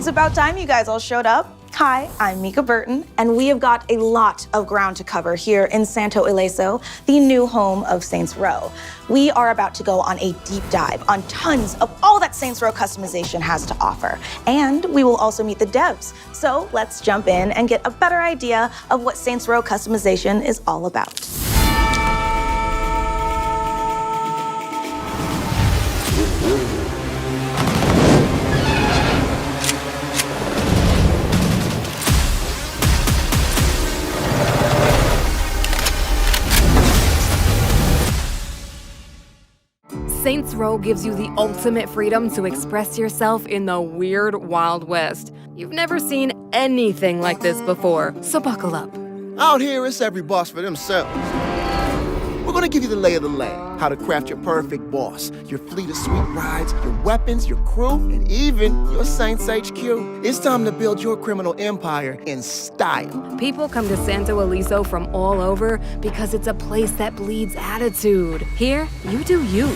It's about time you guys all showed up. Hi, I'm Mica Burton, and we have got a lot of ground to cover here in Santo Ileso, the new home of Saints Row. We are about to go on a deep dive on tons of all that Saints Row customization has to offer. And we will also meet the devs. So let's jump in and get a better idea of what Saints Row customization is all about. Saints Row gives you the ultimate freedom to express yourself in the weird Wild West. You've never seen anything like this before, so buckle up. Out here, it's every boss for themselves. We're gonna give you the lay of the land, how to craft your perfect boss, your fleet of sweet rides, your weapons, your crew, and even your Saints HQ. It's time to build your criminal empire in style. People come to Santo Ileso from all over because it's a place that bleeds attitude. Here, you do you.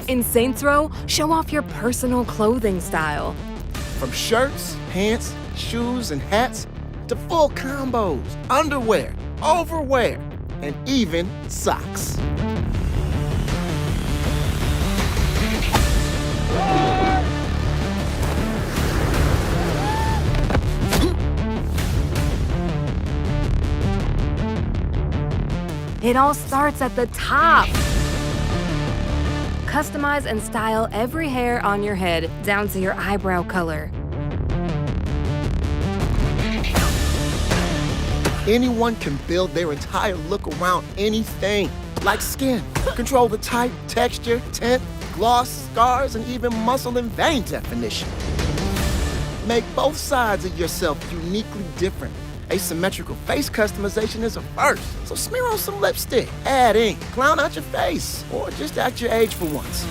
In Saints Row, show off your personal clothing style. From shirts, pants, shoes, and hats, to full combos, underwear, overwear, and even socks. It all starts at the top. Customize and style every hair on your head down to your eyebrow color. Anyone can build their entire look around anything, like skin. Control the type, texture, tint, gloss, scars, and even muscle and vein definition. Make both sides of yourself uniquely different. Asymmetrical face customization is a first, so smear on some lipstick, add ink, clown out your face, or just act your age for once.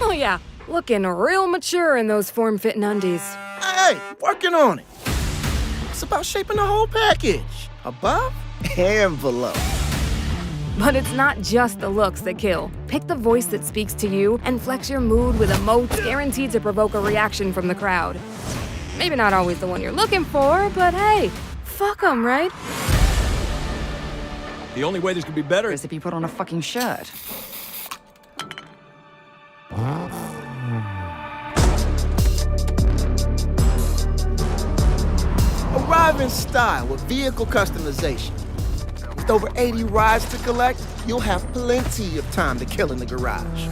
Oh yeah, looking real mature in those form-fitting undies. Hey, working on it. It's about shaping the whole package, above and below. But it's not just the looks that kill. Pick the voice that speaks to you and flex your mood with emotes guaranteed to provoke a reaction from the crowd. Maybe not always the one you're looking for, but hey, fuck 'em, right? The only way this could be better is if you put on a fucking shirt. Arrive in style with vehicle customization. With over 80 rides to collect, you'll have plenty of time to kill in the garage.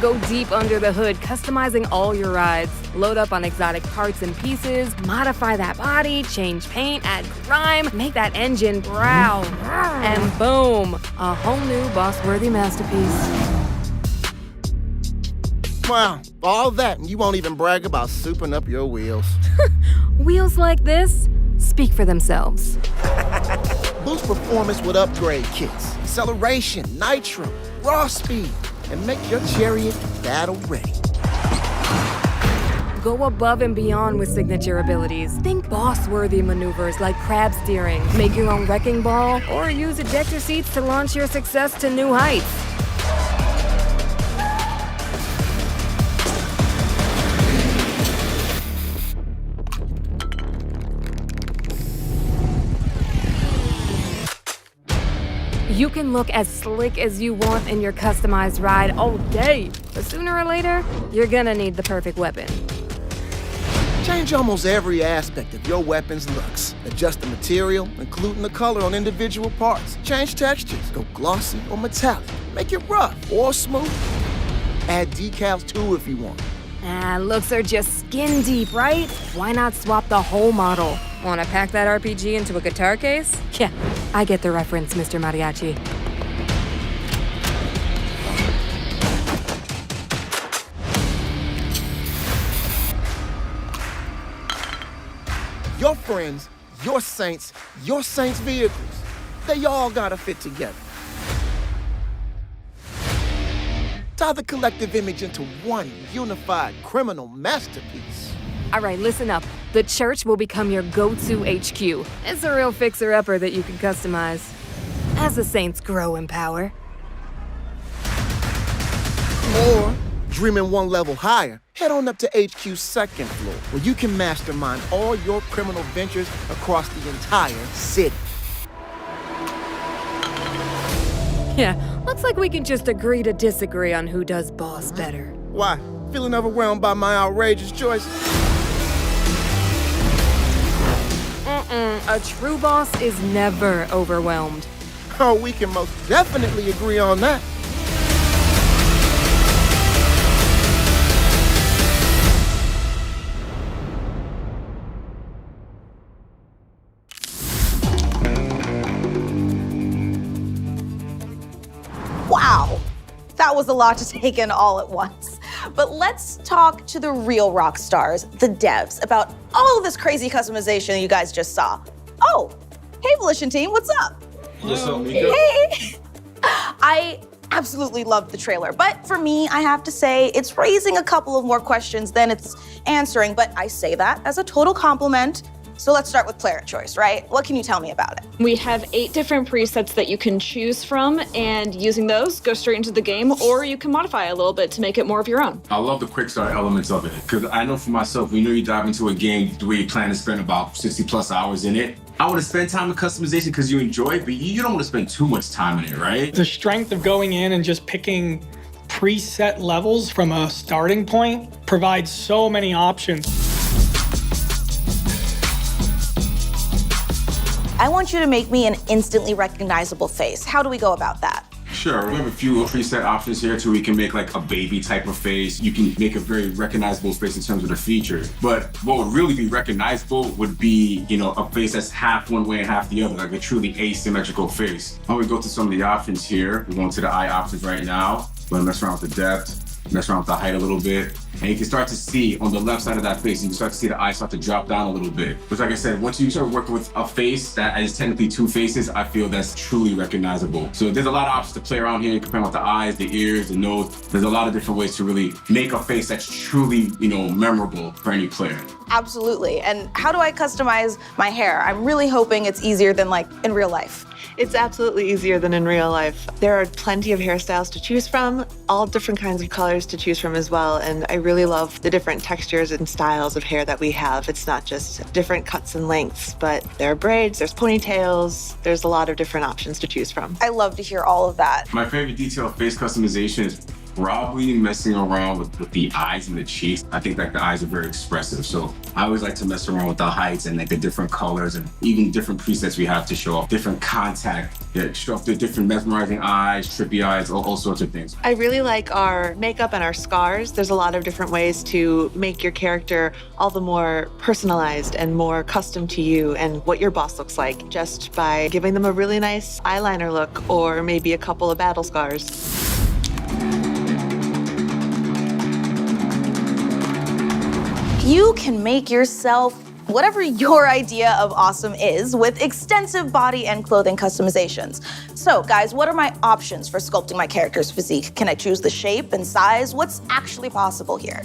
Go deep under the hood, customizing all your rides. Load up on exotic parts and pieces, modify that body, change paint, add grime, make that engine growl. And boom, a whole new boss-worthy masterpiece. Wow, all that and you won't even brag about souping up your wheels. Wheels like this speak for themselves. Boost performance with upgrade kits, acceleration, nitro, raw speed, and make your chariot battle ready. Go above and beyond with signature abilities. Think boss-worthy maneuvers like crab steering, make your own wrecking ball, or use ejector seats to launch your success to new heights. You can look as slick as you want in your customized ride all day, but sooner or later, you're gonna need the perfect weapon. Change almost every aspect of your weapon's looks. Adjust the material, including the color on individual parts. Change textures, go glossy or metallic. Make it rough or smooth. Add decals too if you want. Looks are just skin deep, right? Why not swap the whole model? Wanna pack that RPG into a guitar case? Yeah, I get the reference, Mr. Mariachi. Your friends, your saints vehicles, they all gotta fit together. Tie the collective image into one unified criminal masterpiece. All right, listen up. The church will become your go-to HQ. It's a real fixer-upper that you can customize as the saints grow in power. Or, dreaming one level higher, head on up to HQ's second floor, where you can mastermind all your criminal ventures across the entire city. Yeah, looks like we can just agree to disagree on who does boss better. Why? Feeling overwhelmed by my outrageous choices? A true boss is never overwhelmed. Oh, we can most definitely agree on that. Wow, that was a lot to take in all at once. But let's talk to the real rock stars, the devs, about all of this crazy customization you guys just saw. Oh, hey Volition team, what's up? What's up, Mica? Hey! I absolutely loved the trailer, but for me, I have to say, it's raising a couple of more questions than it's answering, but I say that as a total compliment. So let's start with player choice, right? What can you tell me about it? We have 8 different presets that you can choose from, and using those, go straight into the game, or you can modify a little bit to make it more of your own. I love the quick start elements of it, because I know for myself, when you dive into a game the way you plan to spend about 60 plus hours in it, I want to spend time with customization because you enjoy it, but you don't want to spend too much time in it, right? The strength of going in and just picking preset levels from a starting point provides so many options. I want you to make me an instantly recognizable face. How do we go about that? Sure, we have a few preset options here too. We can make like a baby type of face. You can make a very recognizable face in terms of the features. But what would really be recognizable would be, a face that's half one way and half the other, like a truly asymmetrical face. When we go to some of the options here, we're going to the eye options right now. We're gonna mess around with the depth, mess around with the height a little bit. And you can start to see on the left side of that face, you can start to see the eyes start to drop down a little bit. Which, like I said, once you start working with a face that is technically 2 faces, I feel that's truly recognizable. So there's a lot of options to play around here, comparing with the eyes, the ears, the nose. There's a lot of different ways to really make a face that's truly, memorable for any player. Absolutely. And how do I customize my hair? I'm really hoping it's easier than like in real life. It's absolutely easier than in real life. There are plenty of hairstyles to choose from, all different kinds of colors to choose from as well, and I really love the different textures and styles of hair that we have. It's not just different cuts and lengths, but there are braids, there's ponytails, there's a lot of different options to choose from. I love to hear all of that. My favorite detail of face customization is probably messing around with the eyes and the cheeks. I think like the eyes are very expressive. So I always like to mess around with the heights and like the different colors and even different presets we have to show off different contact, show off the different mesmerizing eyes, trippy eyes, all sorts of things. I really like our makeup and our scars. There's a lot of different ways to make your character all the more personalized and more custom to you and what your boss looks like just by giving them a really nice eyeliner look or maybe a couple of battle scars. You can make yourself whatever your idea of awesome is with extensive body and clothing customizations. So guys, what are my options for sculpting my character's physique? Can I choose the shape and size? What's actually possible here?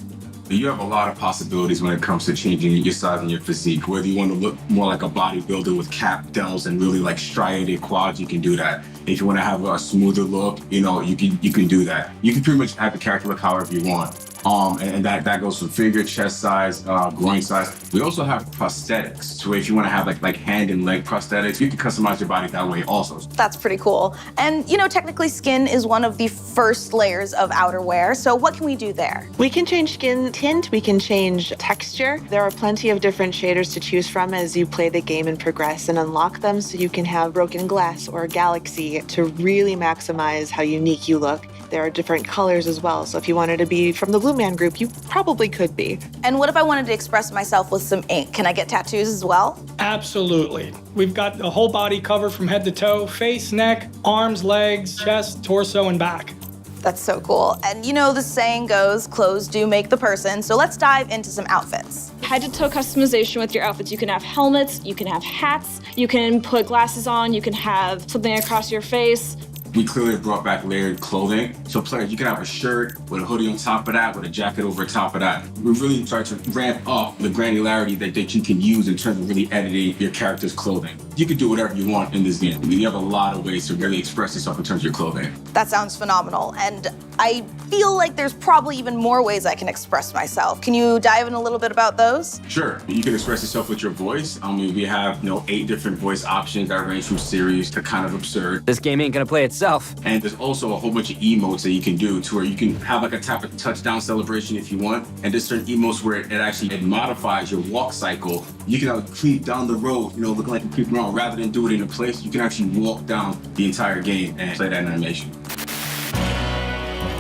You have a lot of possibilities when it comes to changing your size and your physique. Whether you want to look more like a bodybuilder with cap delts and really like striated quads, you can do that. If you want to have a smoother look, you can do that. You can pretty much have the character look however you want. And that goes from figure, chest size, groin size. We also have prosthetics. So if you want to have like hand and leg prosthetics, you can customize your body that way also. That's pretty cool. And technically skin is one of the first layers of outerwear. So what can we do there? We can change skin tint, we can change texture. There are plenty of different shaders to choose from as you play the game and progress and unlock them so you can have broken glass or galaxy to really maximize how unique you look. There are different colors as well. So if you wanted to be from the Blue Man group, you probably could be. And what if I wanted to express myself with some ink? Can I get tattoos as well? Absolutely. We've got the whole body covered from head to toe, face, neck, arms, legs, chest, torso, and back. That's so cool. And the saying goes, clothes do make the person. So let's dive into some outfits. Head to toe customization with your outfits. You can have helmets, you can have hats, you can put glasses on, you can have something across your face. we clearly brought back layered clothing. So players, you can have a shirt with a hoodie on top of that, with a jacket over top of that. We really started to ramp up the granularity that you can use in terms of really editing your character's clothing. You can do whatever you want in this game. You have a lot of ways to really express yourself in terms of your clothing. That sounds phenomenal, and I feel like there's probably even more ways I can express myself. Can you dive in a little bit about those? Sure. You can express yourself with your voice. I mean, we have 8 different voice options that range from serious to kind of absurd. This game ain't gonna play itself. And there's also a whole bunch of emotes that you can do to where you can have like a type of touchdown celebration if you want. And there's certain emotes where it modifies your walk cycle. You can creep down the road, looking like you're creeping around. Rather than do it in a place, you can actually walk down the entire game and play that animation.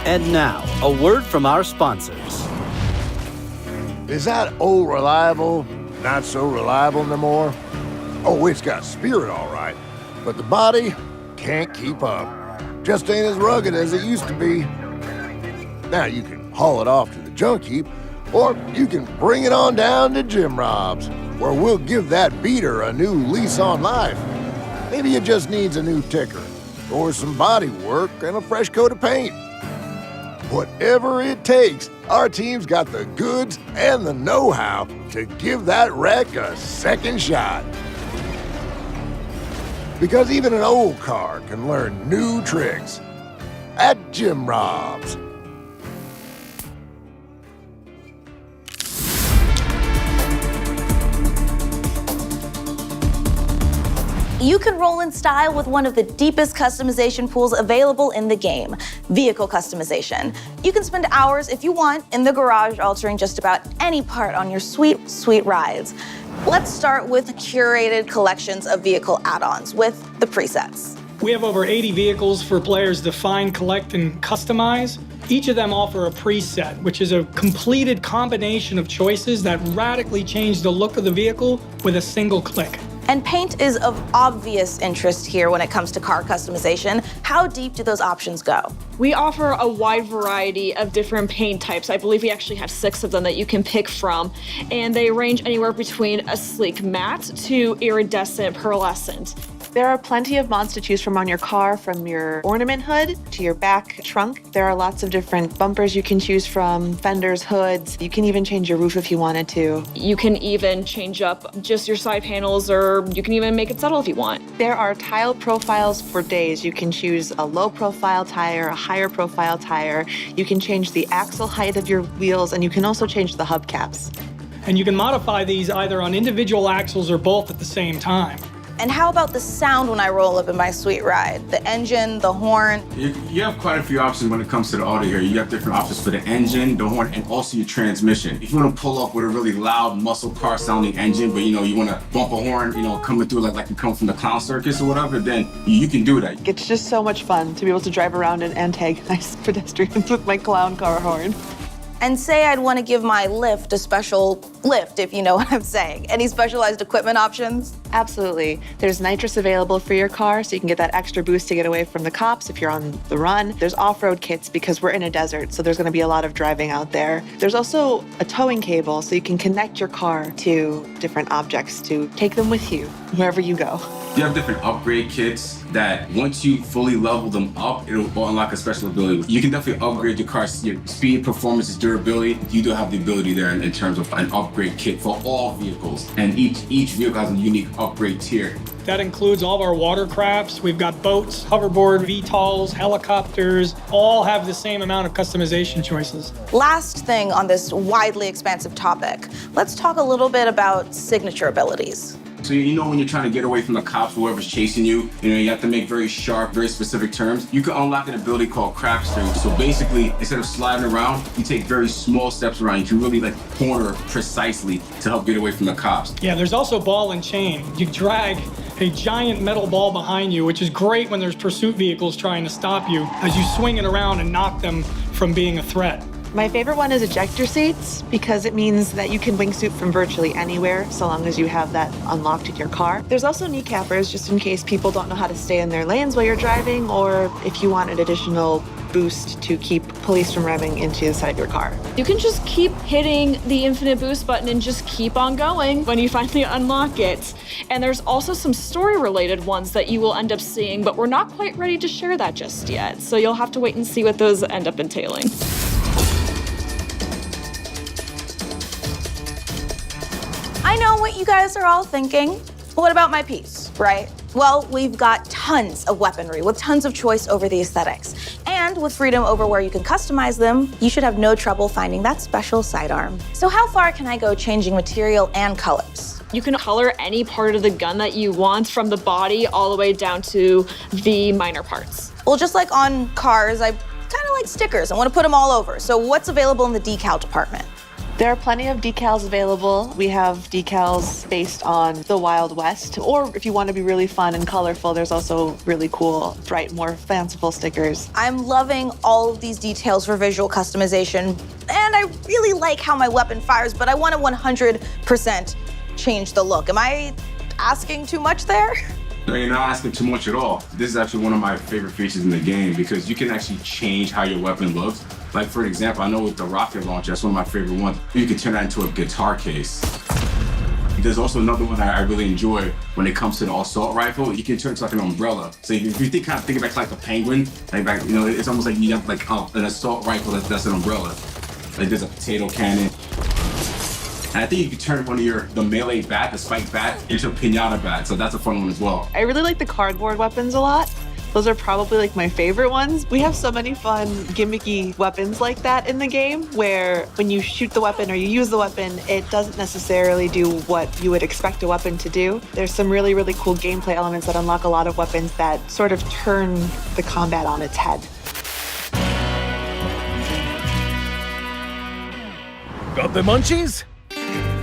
And now, a word from our sponsors. Is that old reliable not so reliable no more? Oh, it's got spirit all right, but the body can't keep up. Just ain't as rugged as it used to be. Now you can haul it off to the junk heap, or you can bring it on down to Jim Rob's, where we'll give that beater a new lease on life. Maybe it just needs a new ticker, or some body work and a fresh coat of paint. Whatever it takes, our team's got the goods and the know-how to give that wreck a second shot. Because even an old car can learn new tricks at Jim Rob's. You can roll in style with one of the deepest customization pools available in the game, vehicle customization. You can spend hours, if you want, in the garage altering just about any part on your sweet, sweet rides. Let's start with curated collections of vehicle add-ons with the presets. We have over 80 vehicles for players to find, collect, and customize. Each of them offer a preset, which is a completed combination of choices that radically change the look of the vehicle with a single click. And paint is of obvious interest here when it comes to car customization. How deep do those options go? We offer a wide variety of different paint types. I believe we actually have 6 of them that you can pick from, and they range anywhere between a sleek matte to iridescent pearlescent. There are plenty of mods to choose from on your car, from your ornament hood to your back trunk. There are lots of different bumpers you can choose from, fenders, hoods. You can even change your roof if you wanted to. You can even change up just your side panels, or you can even make it subtle if you want. There are tile profiles for days. You can choose a low profile tire, a higher profile tire. You can change the axle height of your wheels, and you can also change the hubcaps. And you can modify these either on individual axles or both at the same time. And how about the sound when I roll up in my sweet ride? The engine, the horn? You have quite a few options when it comes to the audio here. You have different options for the engine, the horn, and also your transmission. If you want to pull up with a really loud muscle car sounding engine, but you want to bump a horn, coming through like you come from the clown circus or whatever, then you can do that. It's just so much fun to be able to drive around and antagonize pedestrians with my clown car horn. And say I'd want to give my lift a special lift, if you know what I'm saying. Any specialized equipment options? Absolutely. There's nitrous available for your car, so you can get that extra boost to get away from the cops if you're on the run. There's off-road kits because we're in a desert, so there's going to be a lot of driving out there. There's also a towing cable, so you can connect your car to different objects to take them with you wherever you go. You have different upgrade kits that once you fully level them up, it'll unlock a special ability. You can definitely upgrade your car's your speed, performance, durability. You do have the ability there in terms of an upgrade kit for all vehicles. And each vehicle has a unique upgrade tier. That includes all of our watercrafts. We've got boats, hoverboard, VTOLs, helicopters, all have the same amount of customization choices. Last thing on this widely expansive topic, let's talk a little bit about signature abilities. So when you're trying to get away from the cops, whoever's chasing you, you have to make very sharp, very specific turns. You can unlock an ability called crab steering. So basically, instead of sliding around, you take very small steps around. You can really corner precisely to help get away from the cops. Yeah, there's also ball and chain. You drag a giant metal ball behind you, which is great when there's pursuit vehicles trying to stop you as you swing it around and knock them from being a threat. My favorite one is Ejector Seats because it means that you can wingsuit from virtually anywhere so long as you have that unlocked in your car. There's also kneecappers just in case people don't know how to stay in their lanes while you're driving, or if you want an additional boost to keep police from ramming into the side of your car. You can just keep hitting the infinite boost button and just keep on going when you finally unlock it. And there's also some story-related ones that you will end up seeing, but we're not quite ready to share that just yet. So you'll have to wait and see what those end up entailing. I know what you guys are all thinking. What about my piece, right? Well, we've got tons of weaponry with tons of choice over the aesthetics. And with freedom over where you can customize them, you should have no trouble finding that special sidearm. So how far can I go changing material and colors? You can color any part of the gun that you want, from the body all the way down to the minor parts. Well, just like on cars, I kind of like stickers. I want to put them all over. So what's available in the decal department? There are plenty of decals available. We have decals based on the Wild West, or if you want to be really fun and colorful, there's also really cool, bright, more fanciful stickers. I'm loving all of these details for visual customization, and I really like how my weapon fires, but I want to 100% change the look. Am I asking too much there? No, you're not asking too much at all. This is actually one of my favorite features in the game because you can actually change how your weapon looks. Like, for example, I know with the rocket launcher, that's one of my favorite ones. You can turn that into a guitar case. There's also another one I really enjoy when it comes to the assault rifle. You can turn it to like an umbrella. So if you think back like a penguin, it's almost like you have like an assault rifle that's an umbrella. Like there's a potato cannon. And I think you can turn the melee bat, the spike bat, into a piñata bat. So that's a fun one as well. I really like the cardboard weapons a lot. Those are probably like my favorite ones. We have so many fun gimmicky weapons like that in the game where when you shoot the weapon or you use the weapon, it doesn't necessarily do what you would expect a weapon to do. There's some really, really cool gameplay elements that unlock a lot of weapons that sort of turn the combat on its head. Got the munchies?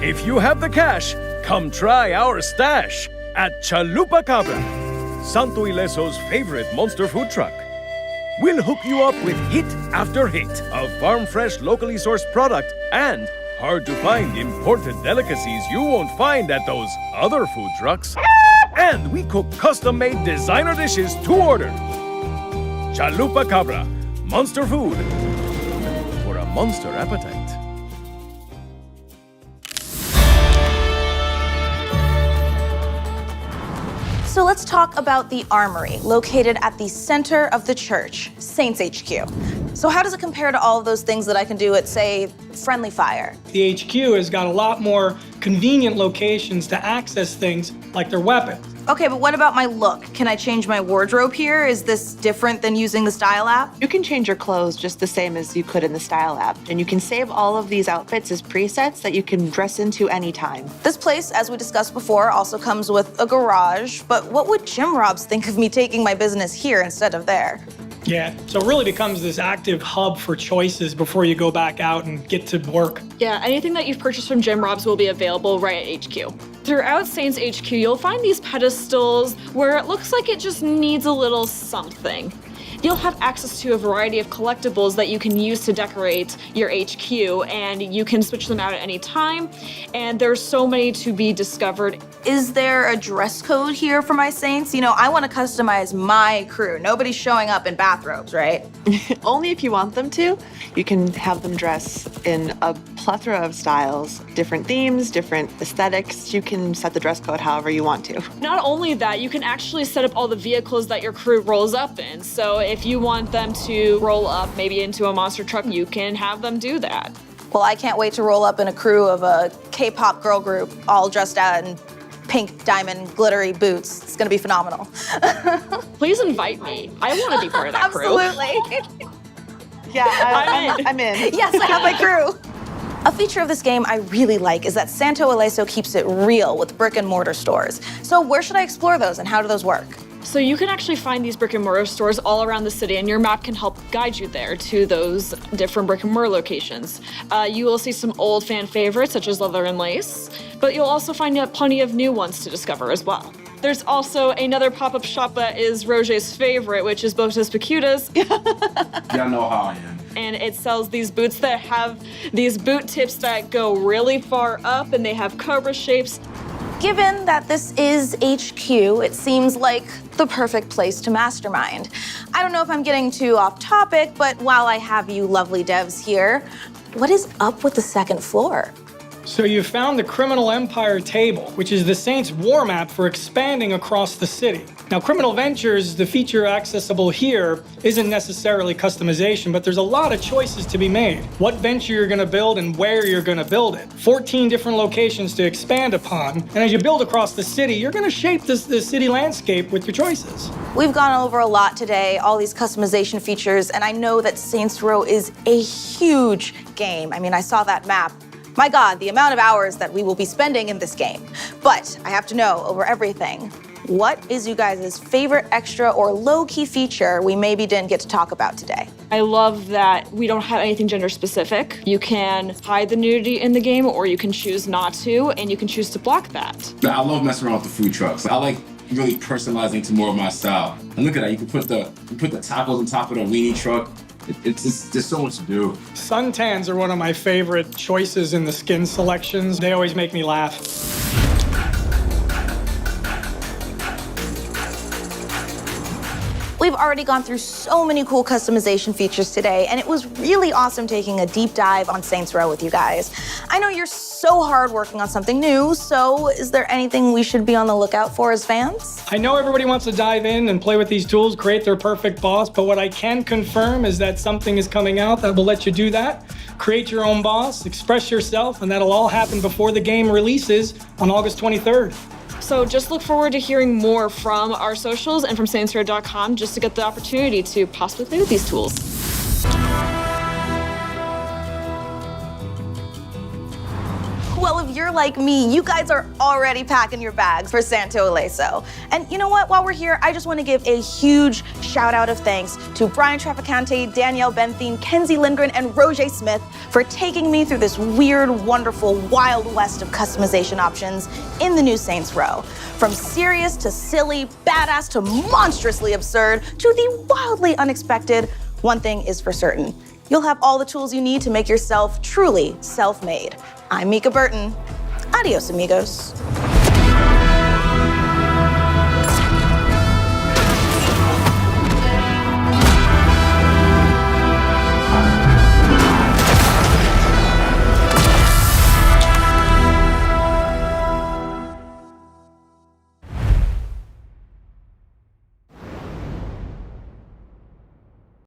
If you have the cash, come try our stash at Chalupa Cabra, Santo Ileso's favorite monster food truck. We'll hook you up with hit after hit of farm-fresh, locally sourced product and hard-to-find imported delicacies you won't find at those other food trucks. And we cook custom-made designer dishes to order. Chalupa Cabra, monster food for a monster appetite. So let's talk about the Armory, located at the center of the church, Saints HQ. So how does it compare to all of those things that I can do at, say, Friendly Fire? The HQ has got a lot more convenient locations to access things like their weapons. Okay, but what about my look? Can I change my wardrobe here? Is this different than using the Style app? You can change your clothes just the same as you could in the Style app, and you can save all of these outfits as presets that you can dress into anytime. This place, as we discussed before, also comes with a garage, but what would Jim Robs think of me taking my business here instead of there? Yeah, so it really becomes this active hub for choices before you go back out and get to work. Yeah, anything that you've purchased from Jim Robs will be available right at HQ. Throughout Saints HQ, you'll find these pedestals where it looks like it just needs a little something. You'll have access to a variety of collectibles that you can use to decorate your HQ, and you can switch them out at any time, and there's so many to be discovered. Is there a dress code here for my Saints? You know, I want to customize my crew. Nobody's showing up in bathrobes, right? Only if you want them to. You can have them dress in a plethora of styles, different themes, different aesthetics. You can set the dress code however you want to. Not only that, you can actually set up all the vehicles that your crew rolls up in. So if you want them to roll up maybe into a monster truck, you can have them do that. Well, I can't wait to roll up in a crew of a K-pop girl group all dressed out in pink diamond glittery boots. It's gonna be phenomenal. Please invite me. I want to be part of that crew. Absolutely. Yeah, I'm in. Yes, I have my crew. A feature of this game I really like is that Santo Ileso keeps it real with brick and mortar stores. So where should I explore those and how do those work? So you can actually find these brick and mortar stores all around the city, and your map can help guide you there to those different brick and mortar locations. You will see some old fan favorites such as Leather and Lace, but you'll also find plenty of new ones to discover as well. There's also another pop-up shop that is Roger's favorite, which is Botas Picudas. Y'all know how I am. and it sells these boots that have these boot tips that go really far up, and they have cobra shapes. Given that this is HQ, it seems like the perfect place to mastermind. I don't know if I'm getting too off topic, but while I have you lovely devs here, what is up with the second floor? So you found the Criminal Empire table, which is the Saints' war map for expanding across the city. Now, Criminal Ventures, the feature accessible here, isn't necessarily customization, but there's a lot of choices to be made. What venture you're gonna build and where you're gonna build it. 14 different locations to expand upon, and as you build across the city, you're gonna shape the city landscape with your choices. We've gone over a lot today, all these customization features, and I know that Saints Row is a huge game. I mean, I saw that map. My God, the amount of hours that we will be spending in this game. But I have to know, over everything, what is you guys' favorite extra or low-key feature we maybe didn't get to talk about today? I love that we don't have anything gender specific. You can hide the nudity in the game, or you can choose not to, and you can choose to block that. I love messing around with the food trucks. I like really personalizing to more of my style. And look at that, you can put the tacos on top of the weenie truck. There's so much to do. Suntans are one of my favorite choices in the skin selections. They always make me laugh. We've already gone through so many cool customization features today, and it was really awesome taking a deep dive on Saints Row with you guys. I know you're so hard working on something new, so is there anything we should be on the lookout for as fans? I know everybody wants to dive in and play with these tools, create their perfect boss, but what I can confirm is that something is coming out that will let you do that. Create your own boss, express yourself, and that'll all happen before the game releases on August 23rd. So just look forward to hearing more from our socials and from saintsrow.com just to get the opportunity to possibly play with these tools. Well, if you're like me, you guys are already packing your bags for Santo Ileso. And you know what? While we're here, I just want to give a huge shout out of thanks to Brian Traficante, Danielle Benthine, Kenzie Lindgren, and Roger Smith for taking me through this weird, wonderful, wild west of customization options in the new Saints Row. From serious to silly, badass to monstrously absurd to the wildly unexpected, one thing is for certain. You'll have all the tools you need to make yourself truly self-made. I'm Mica Burton. Adios, amigos.